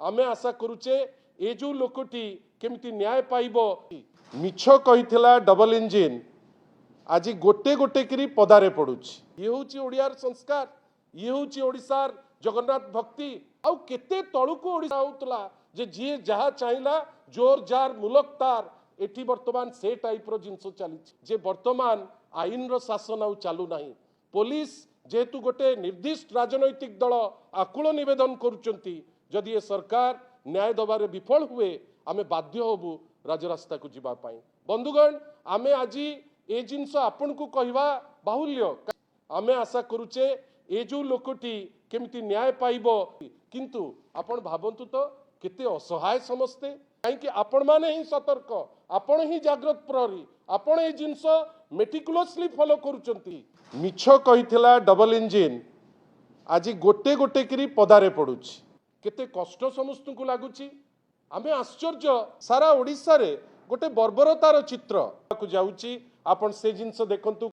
आमे आशा करूचे ए जो लोकटी केमिति न्याय पाइबो मिछ कहिथिला डबल इंजिन आज गोटे गोटे करी पदारे पड़ुछि। ये होची ओडियार संस्कार, ये होची ओडिसार जगन्नाथ भक्ति। आउ केते तळुको ओडिसा होतला जे जी जहा चाहिला जोर जार मुलक तार एठी वर्तमान से टाइप रो जिंस चली जे वर्तमान आईन रो शासन आउ चालू नाही। पुलिस जेहेतु गोटे निर्दिष्ट राजनैतिक दल आकुल निवेदन करुचंती जदि ए सरकार न्याय दबारे विफल हुए आमे बाध्य होबु राजरास्ता को जीवा पाई। बंधुगण आमे आज ए जिनस आपन को कहवा बाहुल्य आमे आशा करूचे ए जो लोकटी केमिति न्याय पाइबो किंतु आपण भाबंतु तो केते असहाय समस्ते कहीं आपण माने ही सतर्क आपण ही जागृत प्रहरी आपण ए जिनस मेटिकुलसली फॉलो करूचंती। मिछ कहिथिला डबल इंजिन आज गोटे गोटे करी पदारे पड़ुछि। केते कष्ट समस्त को लागुछि। आमे आश्चर्य सारा ओडिसा रे गोटे बर्बरतार चित्र को जाउछि। आपण से जिनस देखंतु